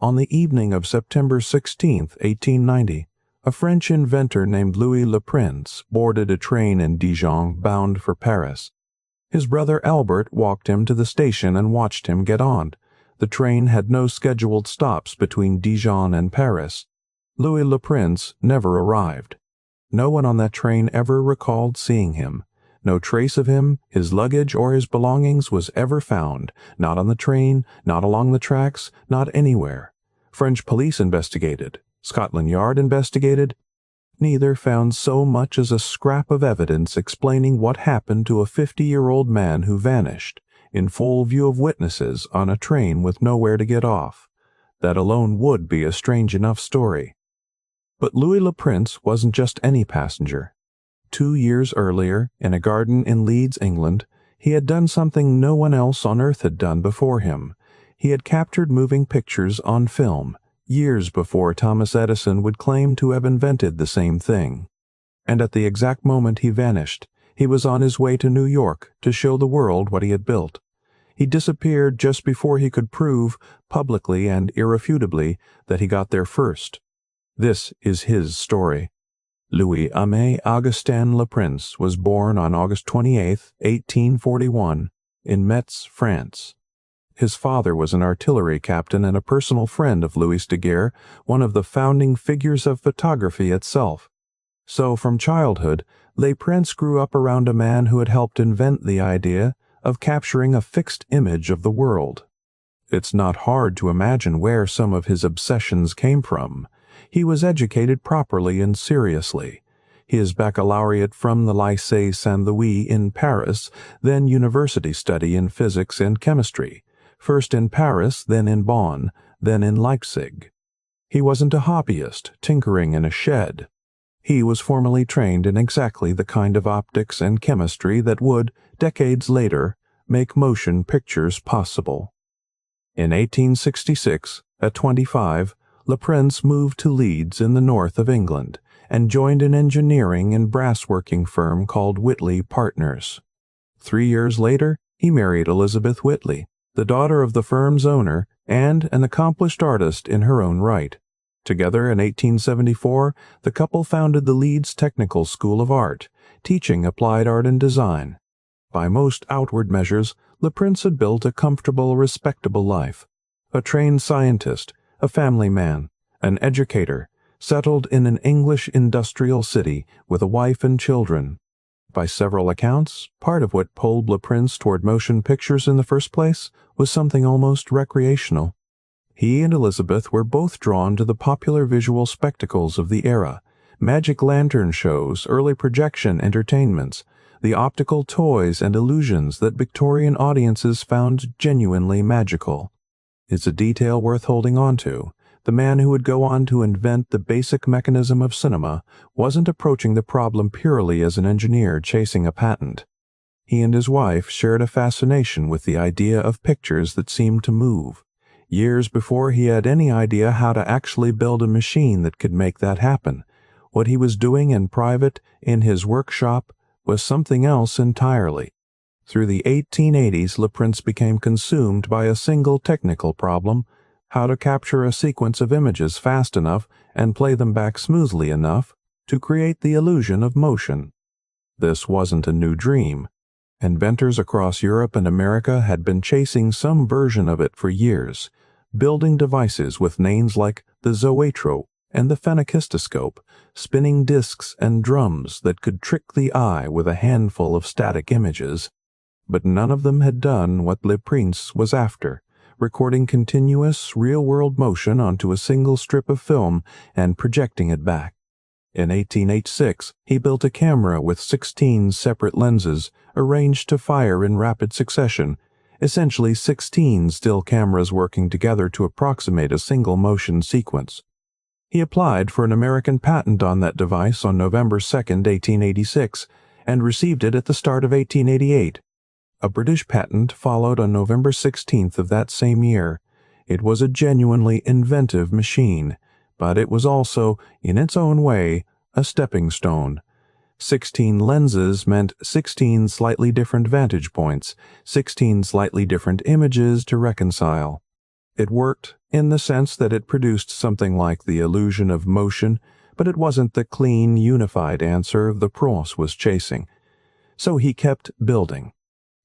On the evening of September 16, 1890, a French inventor named Louis Le Prince boarded a train in Dijon bound for Paris. His brother Albert walked him to the station and watched him get on. The train had no scheduled stops between Dijon and Paris. Louis Le Prince never arrived. No one on that train ever recalled seeing him. No trace of him, his luggage, or his belongings was ever found, not on the train, not along the tracks, not anywhere. French police investigated. Scotland Yard investigated. Neither found so much as a scrap of evidence explaining what happened to a 50-year-old man who vanished, in full view of witnesses, on a train with nowhere to get off. That alone would be a strange enough story. But Louis Le Prince wasn't just any passenger. 2 years earlier, in a garden in Leeds, England, he had done something no one else on earth had done before him. He had captured moving pictures on film, years before Thomas Edison would claim to have invented the same thing. And at the exact moment he vanished, he was on his way to New York to show the world what he had built. He disappeared just before he could prove, publicly and irrefutably, that he got there first. This is his story. Louis Aimé Augustin Le Prince was born on August 28, 1841, in Metz, France. His father was an artillery captain and a personal friend of Louis Daguerre, one of the founding figures of photography itself. So from childhood, Le Prince grew up around a man who had helped invent the idea of capturing a fixed image of the world. It's not hard to imagine where some of his obsessions came from. He was educated properly and seriously. His baccalaureate from the Lycée Saint-Louis in Paris, then university study in physics and chemistry, first in Paris, then in Bonn, then in Leipzig. He wasn't a hobbyist, tinkering in a shed. He was formally trained in exactly the kind of optics and chemistry that would, decades later, make motion pictures possible. In 1866, at 25, Le Prince moved to Leeds in the north of England and joined an engineering and brassworking firm called Whitley Partners. 3 years later, he married Elizabeth Whitley, the daughter of the firm's owner and an accomplished artist in her own right. Together in 1874, the couple founded the Leeds Technical School of Art, teaching applied art and design. By most outward measures, Le Prince had built a comfortable, respectable life. A trained scientist, a family man, an educator, settled in an English industrial city with a wife and children. By several accounts, part of what pulled Le Prince toward motion pictures in the first place was something almost recreational. He and Elizabeth were both drawn to the popular visual spectacles of the era, magic lantern shows, early projection entertainments, the optical toys and illusions that Victorian audiences found genuinely magical. It's a detail worth holding on to. The man who would go on to invent the basic mechanism of cinema wasn't approaching the problem purely as an engineer chasing a patent. He and his wife shared a fascination with the idea of pictures that seemed to move. Years before he had any idea how to actually build a machine that could make that happen, what he was doing in private, in his workshop, was something else entirely. Through the 1880s, Le Prince became consumed by a single technical problem: how to capture a sequence of images fast enough and play them back smoothly enough to create the illusion of motion. This wasn't a new dream. Inventors across Europe and America had been chasing some version of it for years, building devices with names like the Zoetrope and the Kinetoscope, spinning discs and drums that could trick the eye with a handful of static images. But none of them had done what Le Prince was after: recording continuous, real-world motion onto a single strip of film and projecting it back. In 1886, he built a camera with 16 separate lenses arranged to fire in rapid succession, essentially 16 still cameras working together to approximate a single motion sequence. He applied for an American patent on that device on November 2, 1886, and received it at the start of 1888. A British patent followed on November 16th of that same year. It was a genuinely inventive machine, but it was also, in its own way, a stepping stone. 16 lenses meant 16 slightly different vantage points, 16 slightly different images to reconcile. It worked in the sense that it produced something like the illusion of motion, but it wasn't the clean, unified answer the prince was chasing. So he kept building.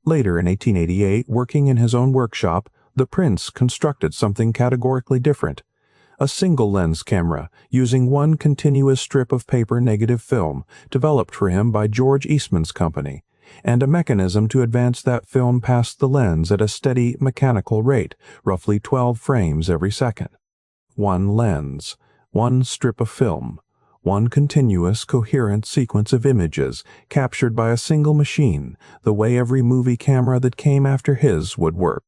Later in 1888, working in his own workshop, the prince constructed something categorically different. A single-lens camera, using one continuous strip of paper negative film, developed for him by George Eastman's company, and a mechanism to advance that film past the lens at a steady mechanical rate, roughly 12 frames every second. One lens, one strip of film, one continuous, coherent sequence of images captured by a single machine, the way every movie camera that came after his would work.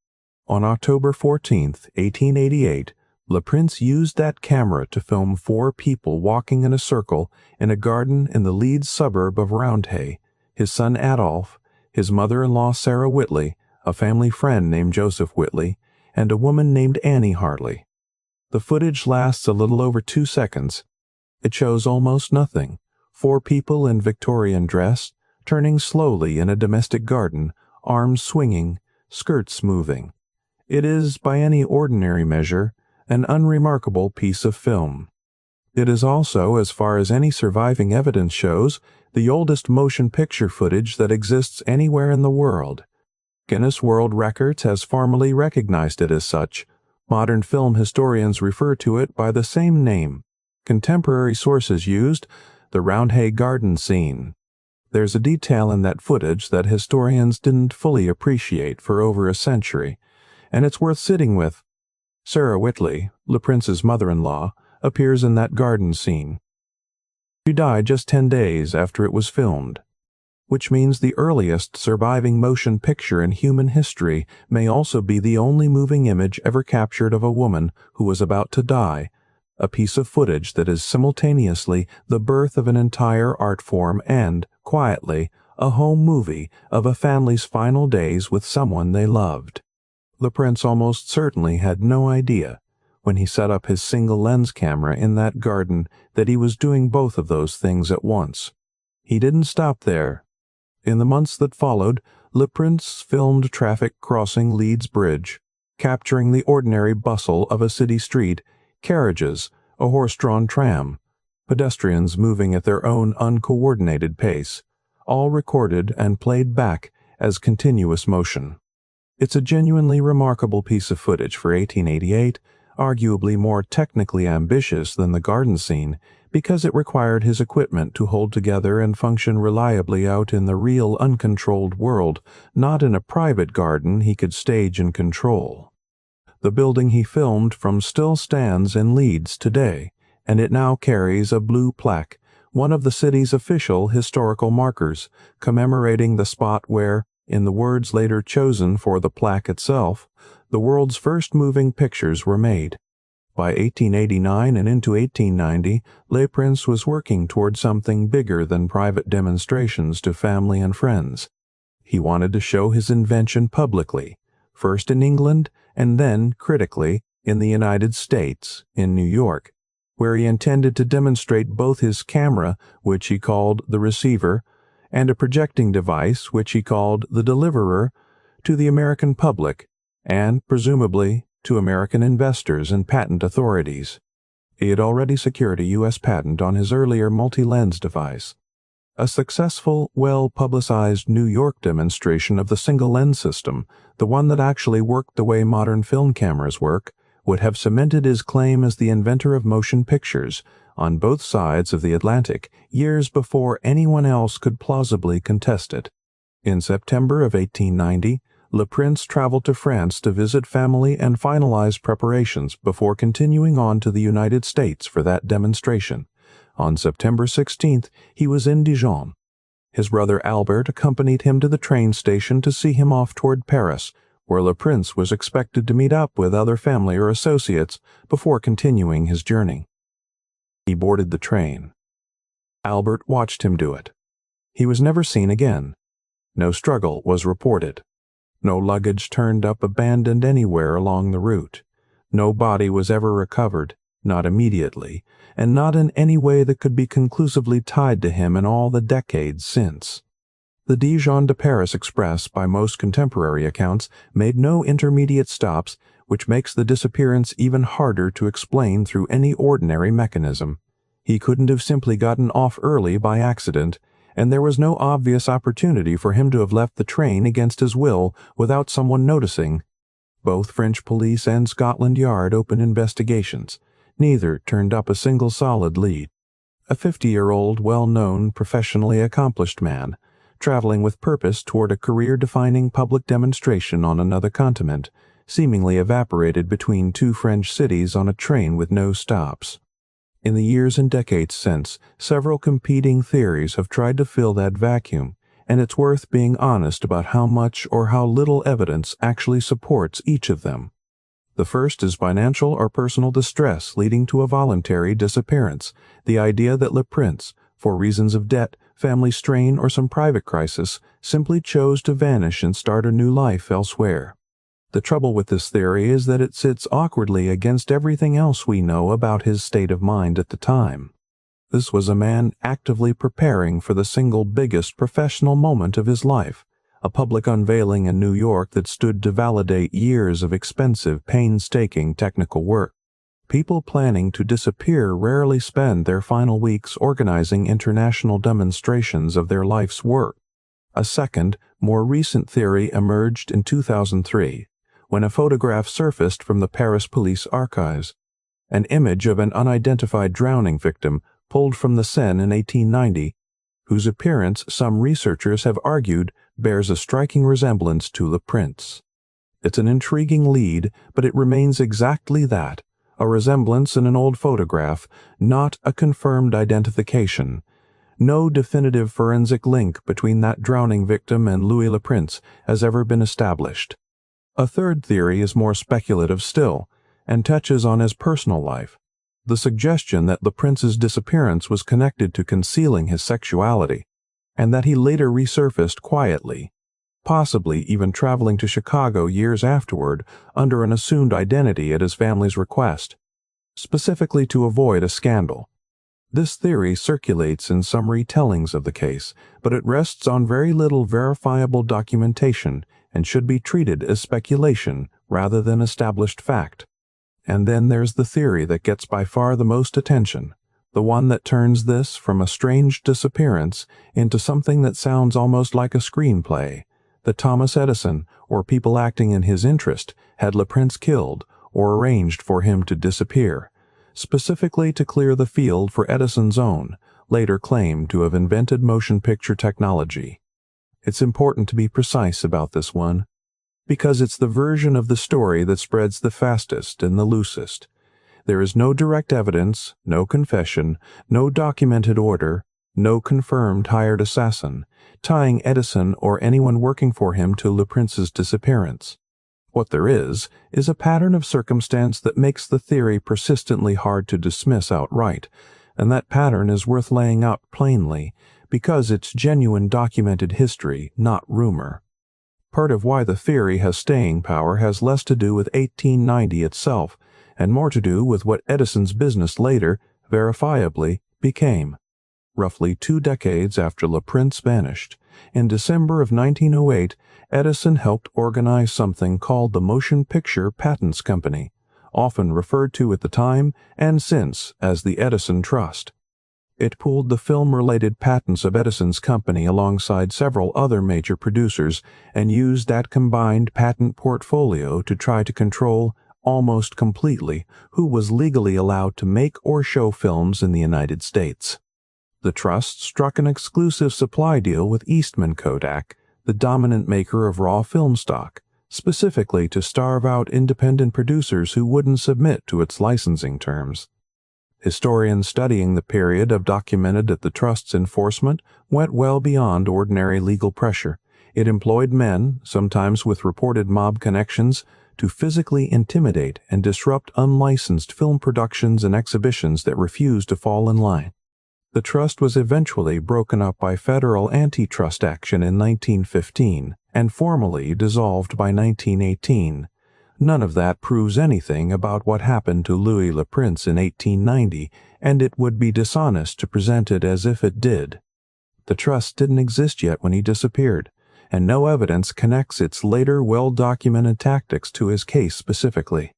On October 14, 1888, Le Prince used that camera to film 4 people walking in a circle in a garden in the Leeds suburb of Roundhay: his son Adolphe, his mother-in-law Sarah Whitley, a family friend named Joseph Whitley, and a woman named Annie Hartley. The footage lasts a little over 2 seconds. It shows almost nothing. 4 people in Victorian dress, turning slowly in a domestic garden, arms swinging, skirts moving. It is, by any ordinary measure, an unremarkable piece of film. It is also, as far as any surviving evidence shows, the oldest motion picture footage that exists anywhere in the world. Guinness World Records has formally recognized it as such. Modern film historians refer to it by the same name. Contemporary sources used the Roundhay Garden Scene. There's a detail in that footage that historians didn't fully appreciate for over a century, and it's worth sitting with. Sarah Whitley, Le Prince's mother-in-law, appears in that garden scene. She died just 10 days after it was filmed, which means the earliest surviving motion picture in human history may also be the only moving image ever captured of a woman who was about to die, a piece of footage that is simultaneously the birth of an entire art form and, quietly, a home movie of a family's final days with someone they loved. Le Prince almost certainly had no idea, when he set up his single-lens camera in that garden, that he was doing both of those things at once. He didn't stop there. In the months that followed, Le Prince filmed traffic crossing Leeds Bridge, capturing the ordinary bustle of a city street, carriages, a horse-drawn tram, pedestrians moving at their own uncoordinated pace, all recorded and played back as continuous motion. It's a genuinely remarkable piece of footage for 1888, arguably more technically ambitious than the garden scene, because it required his equipment to hold together and function reliably out in the real uncontrolled world, not in a private garden he could stage and control. The building he filmed from still stands in Leeds today, and it now carries a blue plaque, one of the city's official historical markers, commemorating the spot where, in the words later chosen for the plaque itself, the world's first moving pictures were made. By 1889 and into 1890, Le Prince was working toward something bigger than private demonstrations to family and friends. He wanted to show his invention publicly, first in England and then, critically, in the United States, in New York, where he intended to demonstrate both his camera, which he called the receiver, and a projecting device, which he called the deliverer, to the American public, and, presumably, to American investors and patent authorities. He had already secured a U.S. patent on his earlier multi-lens device. A successful, well-publicized New York demonstration of the single-lens system, the one that actually worked the way modern film cameras work, would have cemented his claim as the inventor of motion pictures on both sides of the Atlantic years before anyone else could plausibly contest it. In September of 1890, Le Prince traveled to France to visit family and finalize preparations before continuing on to the United States for that demonstration. On September 16th, he was in Dijon. His brother Albert accompanied him to the train station to see him off toward Paris, where Le Prince was expected to meet up with other family or associates before continuing his journey. He boarded the train. Albert watched him do it. He was never seen again. No struggle was reported. No luggage turned up abandoned anywhere along the route. No body was ever recovered, not immediately, and not in any way that could be conclusively tied to him in all the decades since. The Dijon to Paris Express, by most contemporary accounts, made no intermediate stops, which makes the disappearance even harder to explain through any ordinary mechanism. He couldn't have simply gotten off early by accident, and there was no obvious opportunity for him to have left the train against his will without someone noticing. Both French police and Scotland Yard opened investigations. Neither turned up a single solid lead. A 50-year-old, well-known, professionally accomplished man, traveling with purpose toward a career-defining public demonstration on another continent, seemingly evaporated between two French cities on a train with no stops. In the years and decades since, several competing theories have tried to fill that vacuum, and it's worth being honest about how much or how little evidence actually supports each of them. The first is financial or personal distress leading to a voluntary disappearance, the idea that Le Prince, for reasons of debt, family strain, or some private crisis, simply chose to vanish and start a new life elsewhere. The trouble with this theory is that it sits awkwardly against everything else we know about his state of mind at the time. This was a man actively preparing for the single biggest professional moment of his life, a public unveiling in New York that stood to validate years of expensive, painstaking technical work. People planning to disappear rarely spend their final weeks organizing international demonstrations of their life's work. A second, more recent theory emerged in 2003, when a photograph surfaced from the Paris police archives. An image of an unidentified drowning victim pulled from the Seine in 1890, whose appearance some researchers have argued bears a striking resemblance to Le Prince. It's an intriguing lead, but it remains exactly that, a resemblance in an old photograph, not a confirmed identification. No definitive forensic link between that drowning victim and Louis Le Prince has ever been established. A third theory is more speculative still, and touches on his personal life. The suggestion that Le Prince's disappearance was connected to concealing his sexuality, and that he later resurfaced quietly, possibly even traveling to Chicago years afterward under an assumed identity at his family's request, specifically to avoid a scandal. This theory circulates in some retellings of the case, but it rests on very little verifiable documentation and should be treated as speculation rather than established fact. And then there's the theory that gets by far the most attention, the one that turns this from a strange disappearance into something that sounds almost like a screenplay, that Thomas Edison, or people acting in his interest, had Le Prince killed or arranged for him to disappear, specifically to clear the field for Edison's own, later claim to have invented motion picture technology. It's important to be precise about this one, because it's the version of the story that spreads the fastest and the loosest. There is no direct evidence, no confession, no documented order, no confirmed hired assassin, tying Edison or anyone working for him to Le Prince's disappearance. What there is a pattern of circumstance that makes the theory persistently hard to dismiss outright, and that pattern is worth laying out plainly, because it's genuine documented history, not rumor. Part of why the theory has staying power has less to do with 1890 itself, and more to do with what Edison's business later, verifiably, became. Roughly 2 decades after Le Prince vanished, in December of 1908, Edison helped organize something called the Motion Picture Patents Company, often referred to at the time and since as the Edison Trust. It pooled the film-related patents of Edison's company alongside several other major producers and used that combined patent portfolio to try to control, almost completely, who was legally allowed to make or show films in the United States. The trust struck an exclusive supply deal with Eastman Kodak, the dominant maker of raw film stock, specifically to starve out independent producers who wouldn't submit to its licensing terms. Historians studying the period have documented that the trust's enforcement went well beyond ordinary legal pressure. It employed men, sometimes with reported mob connections, to physically intimidate and disrupt unlicensed film productions and exhibitions that refused to fall in line. The trust was eventually broken up by federal antitrust action in 1915 and formally dissolved by 1918. None of that proves anything about what happened to Louis Le Prince in 1890, and it would be dishonest to present it as if it did. The trust didn't exist yet when he disappeared. and no evidence connects its later well-documented tactics to his case specifically.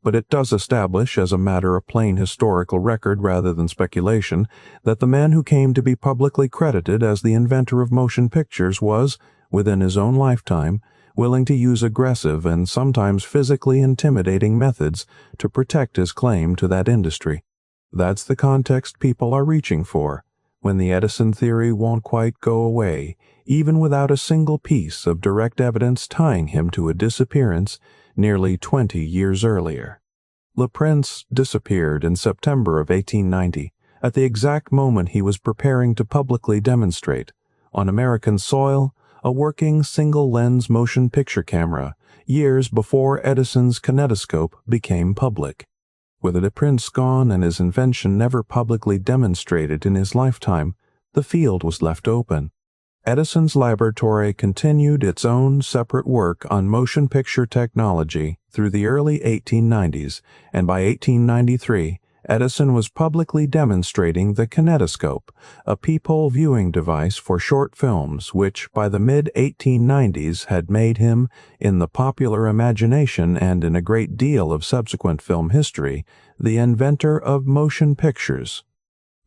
But it does establish, as a matter of plain historical record rather than speculation, that the man who came to be publicly credited as the inventor of motion pictures was, within his own lifetime, willing to use aggressive and sometimes physically intimidating methods to protect his claim to that industry. That's the context people are reaching for, when the Edison theory won't quite go away, even without a single piece of direct evidence tying him to a disappearance nearly 20 years earlier. Leprince disappeared in September of 1890, at the exact moment he was preparing to publicly demonstrate, on American soil, a working single-lens motion picture camera, years before Edison's kinetoscope became public. With Leprince gone and his invention never publicly demonstrated in his lifetime, the field was left open. Edison's laboratory continued its own separate work on motion picture technology through the early 1890s, and by 1893, Edison was publicly demonstrating the kinetoscope, a peephole viewing device for short films which, by the mid-1890s, had made him, in the popular imagination and in a great deal of subsequent film history, the inventor of motion pictures.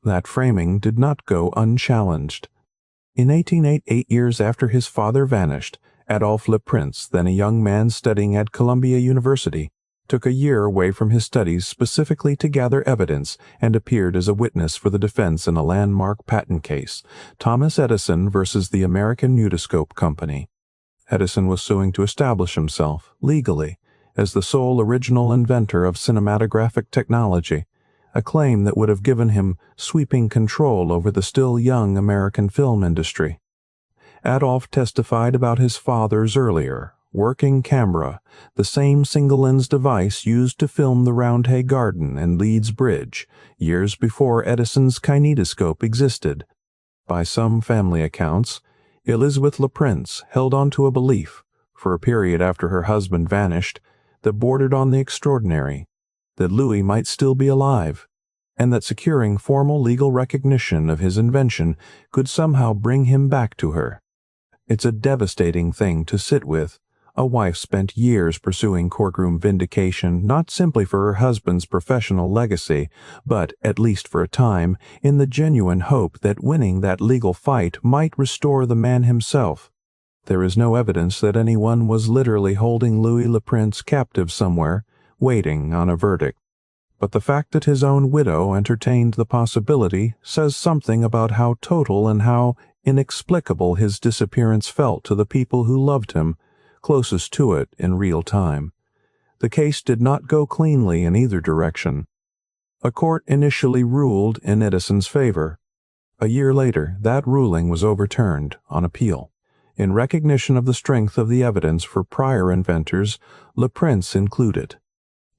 That framing did not go unchallenged. In 1808, 8 years after his father vanished, Adolphe Leprince, then a young man studying at Columbia University, took a year away from his studies specifically to gather evidence and appeared as a witness for the defense in a landmark patent case, Thomas Edison versus the American Kinetoscope Company. Edison was suing to establish himself, legally, as the sole original inventor of cinematographic technology, a claim that would have given him sweeping control over the still young American film industry. Adolphe testified about his father's earlier, working camera, the same single-lens device used to film the Roundhay Garden and Leeds Bridge, years before Edison's kinetoscope existed. By some family accounts, Elizabeth Leprince held on to a belief, for a period after her husband vanished, that bordered on the extraordinary, that Louis might still be alive, and that securing formal legal recognition of his invention could somehow bring him back to her. It's a devastating thing to sit with. A wife spent years pursuing courtroom vindication not simply for her husband's professional legacy, but, at least for a time, in the genuine hope that winning that legal fight might restore the man himself. There is no evidence that anyone was literally holding Louis Leprince captive somewhere, waiting on a verdict. But the fact that his own widow entertained the possibility says something about how total and how inexplicable his disappearance felt to the people who loved him, closest to it in real time. The case did not go cleanly in either direction. A court initially ruled in Edison's favor. A year later, that ruling was overturned on appeal. In recognition of the strength of the evidence for prior inventors, Leprince included.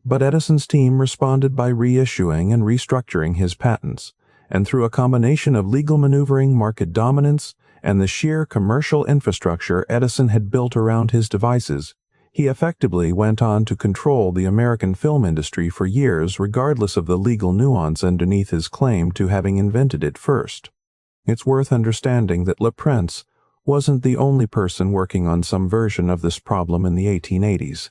But Edison's team responded by reissuing and restructuring his patents, and through a combination of legal maneuvering, market dominance, and the sheer commercial infrastructure Edison had built around his devices, he effectively went on to control the American film industry for years regardless of the legal nuance underneath his claim to having invented it first. It's worth understanding that Leprince wasn't the only person working on some version of this problem in the 1880s.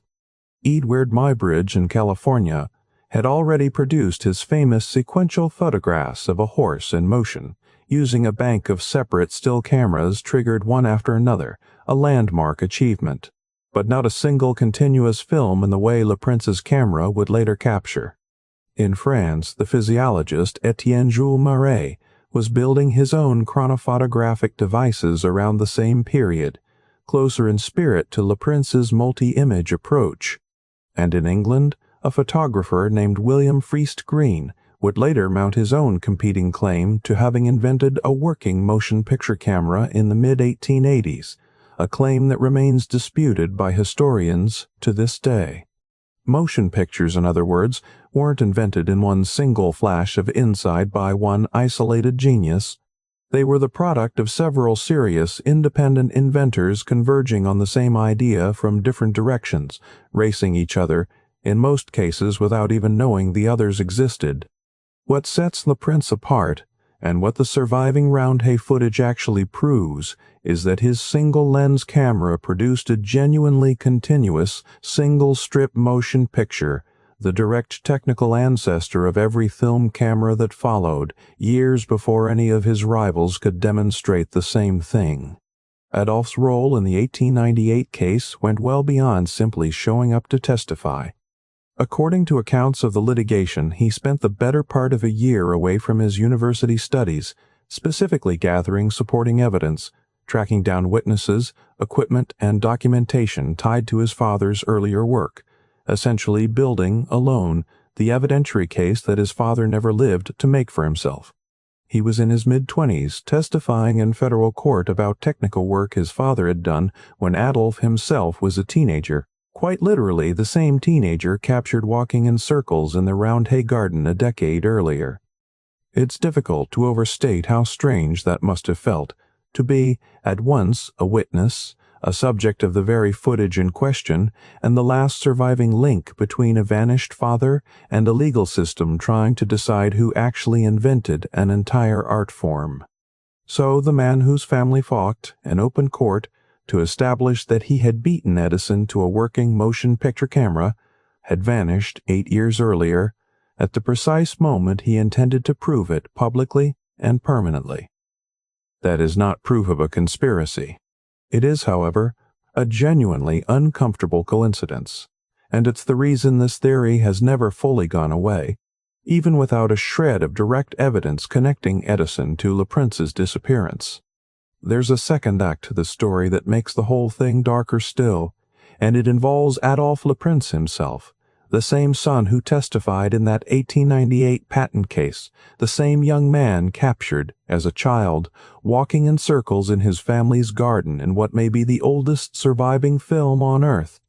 Edward Muybridge in California had already produced his famous sequential photographs of a horse in motion, using a bank of separate still cameras triggered one after another, a landmark achievement, but not a single continuous film in the way Leprince's camera would later capture. In France, the physiologist Etienne Jules Marais was building his own chronophotographic devices around the same period, closer in spirit to Leprince's multi-image approach. And in England, a photographer named William Freest Green would later mount his own competing claim to having invented a working motion picture camera in the mid-1880s, a claim that remains disputed by historians to this day. Motion pictures, in other words, weren't invented in one single flash of insight by one isolated genius. They were the product of several serious, independent inventors converging on the same idea from different directions, racing each other, in most cases without even knowing the others existed. What sets Leprince apart, And what the surviving Roundhay footage actually proves is that his single-lens camera produced a genuinely continuous, single-strip motion picture, the direct technical ancestor of every film camera that followed, years before any of his rivals could demonstrate the same thing. Adolph's role in the 1898 case went well beyond simply showing up to testify. According to accounts of the litigation, he spent the better part of a year away from his university studies, specifically gathering supporting evidence, tracking down witnesses, equipment, and documentation tied to his father's earlier work, essentially building, alone, the evidentiary case that his father never lived to make for himself. He was in his mid-20s, testifying in federal court about technical work his father had done when Adolph himself was a teenager, quite literally the same teenager captured walking in circles in the Roundhay Garden a decade earlier. It's difficult to overstate how strange that must have felt, to be, at once, a witness, a subject of the very footage in question, and the last surviving link between a vanished father and a legal system trying to decide who actually invented an entire art form. So the man whose family fought, in open court, to establish that he had beaten Edison to a working motion picture camera, had vanished 8 years earlier, at the precise moment he intended to prove it publicly and permanently. That is not proof of a conspiracy. It is, however, a genuinely uncomfortable coincidence, and it's the reason this theory has never fully gone away, even without a shred of direct evidence connecting Edison to LePrince's disappearance. There's a second act to the story that makes the whole thing darker still, and it involves Adolphe LePrince himself, the same son who testified in that 1898 patent case, the same young man captured, as a child, walking in circles in his family's garden in what may be the oldest surviving film on Earth.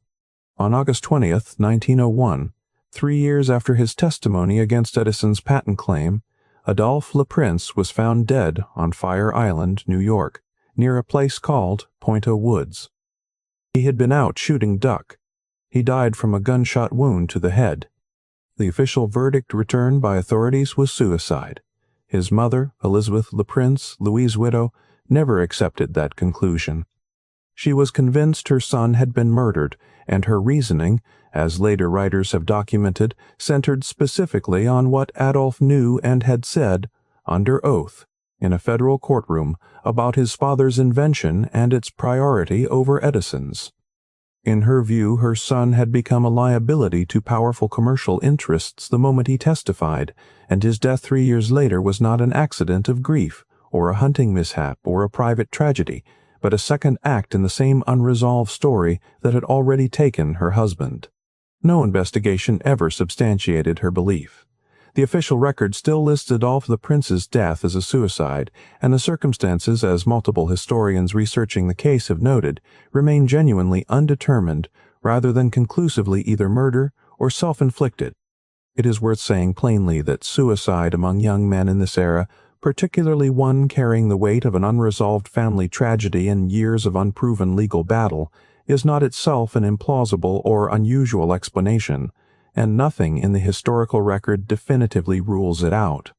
On August 20th, 1901, 3 years after his testimony against Edison's patent claim, Adolphe LePrince was found dead on Fire Island, New York, near a place called Pointe aux Woods. He had been out shooting duck. He died from a gunshot wound to the head. The official verdict returned by authorities was suicide. His mother, Elizabeth LePrince, Louis' widow, never accepted that conclusion. She was convinced her son had been murdered, and her reasoning, as later writers have documented, centered specifically on what Adolphe knew and had said, under oath, in a federal courtroom, about his father's invention and its priority over Edison's. In her view, her son had become a liability to powerful commercial interests the moment he testified, and his death 3 years later was not an accident of grief, or a hunting mishap, or a private tragedy, but a second act in the same unresolved story that had already taken her husband. No investigation ever substantiated her belief. The official record still lists Adolphe LePrince's death as a suicide, and the circumstances, as multiple historians researching the case have noted, remain genuinely undetermined rather than conclusively either murder or self-inflicted. It is worth saying plainly that suicide among young men in this era, particularly one carrying the weight of an unresolved family tragedy and years of unproven legal battle, is not itself an implausible or unusual explanation, and nothing in the historical record definitively rules it out.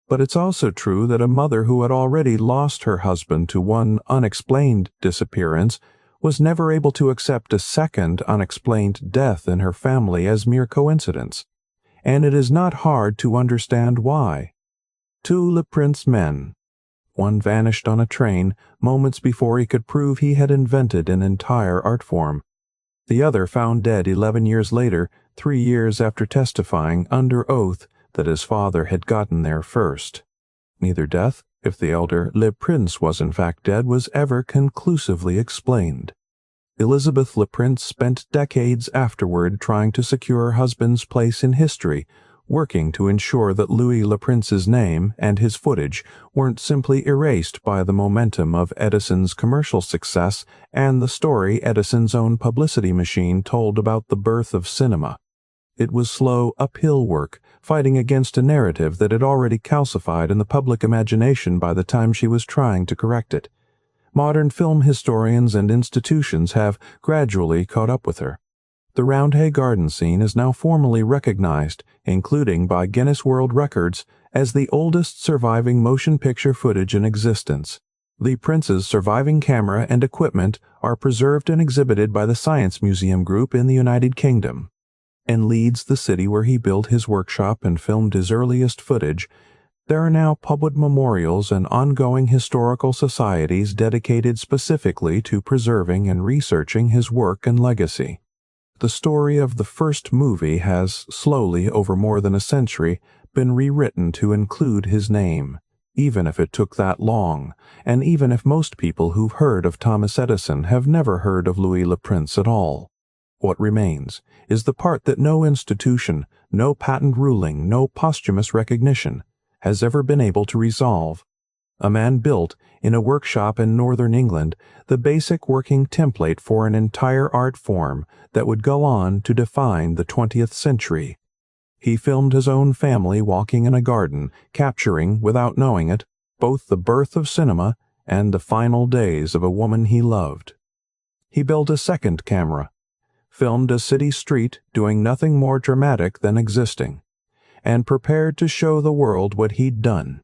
But it's also true that a mother who had already lost her husband to one unexplained disappearance was never able to accept a second unexplained death in her family as mere coincidence, and it is not hard to understand why. 2 LePrince men. One vanished on a train moments before he could prove he had invented an entire art form. The other found dead 11 years later, 3 years after testifying under oath that his father had gotten there first. Neither death, if the elder LePrince was in fact dead, was ever conclusively explained. Elizabeth LePrince spent decades afterward trying to secure her husband's place in history, working to ensure that Louis LePrince's name and his footage weren't simply erased by the momentum of Edison's commercial success and the story Edison's own publicity machine told about the birth of cinema. It was slow, uphill work, fighting against a narrative that had already calcified in the public imagination by the time she was trying to correct it. Modern film historians and institutions have gradually caught up with her. The Roundhay Garden Scene is now formally recognized, including by Guinness World Records, As the oldest surviving motion picture footage in existence, Le Prince's surviving camera and equipment are preserved and exhibited by the Science Museum Group in the United Kingdom. In Leeds, the city where he built his workshop and filmed his earliest footage, there are now public memorials and ongoing historical societies dedicated specifically to preserving and researching his work and legacy. The story of the first movie has, slowly over more than a century, been rewritten to include his name, even if it took that long, and even if most people who've heard of Thomas Edison have never heard of Louis Le Prince at all. What remains is the part that no institution, no patent ruling, no posthumous recognition has ever been able to resolve. A man built, in a workshop in northern England, the basic working template for an entire art form that would go on to define the 20th century. He filmed his own family walking in a garden, capturing, without knowing it, both the birth of cinema and the final days of a woman he loved. He built a second camera, filmed a city street doing nothing more dramatic than existing, and prepared to show the world what he'd done.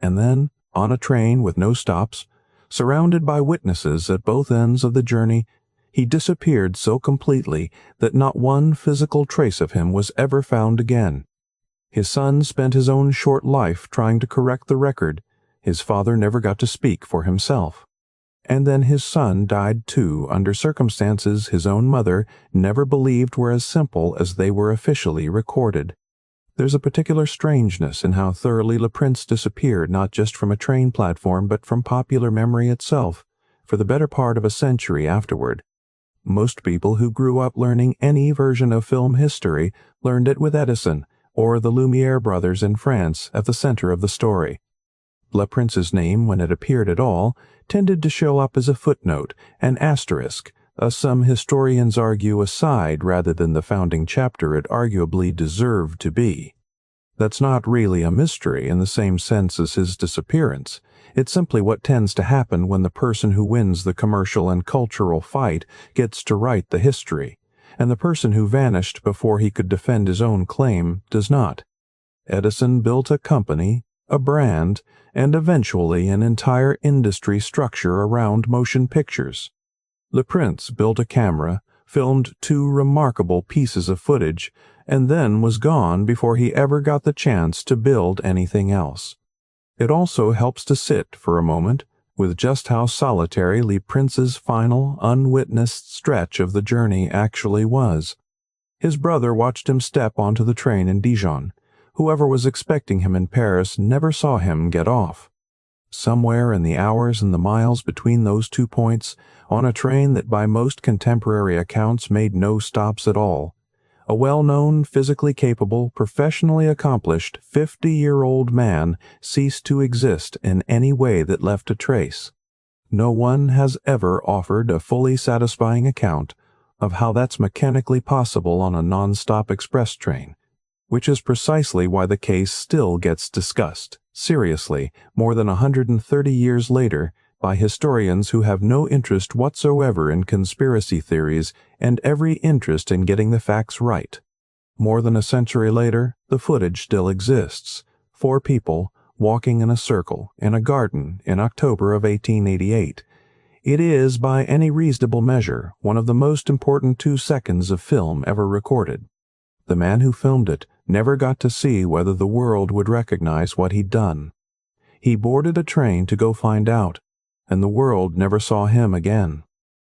And then, on a train with no stops, surrounded by witnesses at both ends of the journey, he disappeared so completely that not one physical trace of him was ever found again. His son spent his own short life trying to correct the record. His father never got to speak for himself. And then his son died too, under circumstances his own mother never believed were as simple as they were officially recorded. There's a particular strangeness in how thoroughly Le Prince disappeared not just from a train platform but from popular memory itself, for the better part of a century afterward. Most people who grew up learning any version of film history learned it with Edison or the Lumiere brothers in France at the center of the story. Le Prince's name, when it appeared at all, tended to show up as a footnote, an asterisk, some historians argue aside rather than the founding chapter it arguably deserved to be. That's not really a mystery in the same sense as his disappearance. It's simply what tends to happen when the person who wins the commercial and cultural fight gets to write the history, and the person who vanished before he could defend his own claim does not. Edison built a company, a brand, and eventually an entire industry structure around motion pictures. Le Prince built a camera, filmed 2 remarkable pieces of footage, and then was gone before he ever got the chance to build anything else. It also helps to sit for a moment with just how solitary Le Prince's final, unwitnessed stretch of the journey actually was. His brother watched him step onto the train in Dijon. Whoever was expecting him in Paris never saw him get off. Somewhere in the hours and the miles between those 2 points, on a train that by most contemporary accounts made no stops at all, a well-known, physically capable, professionally accomplished 50-year-old man ceased to exist in any way that left a trace. No one has ever offered a fully satisfying account of how that's mechanically possible on a non-stop express train, which is precisely why the case still gets discussed, seriously, more than 130 years later, by historians who have no interest whatsoever in conspiracy theories and every interest in getting the facts right. More than a century later, the footage still exists. 4 people walking in a circle in a garden in October of 1888. It is, by any reasonable measure, one of the most important 2 seconds of film ever recorded. The man who filmed it never got to see whether the world would recognize what he'd done. He boarded a train to go find out, and the world never saw him again.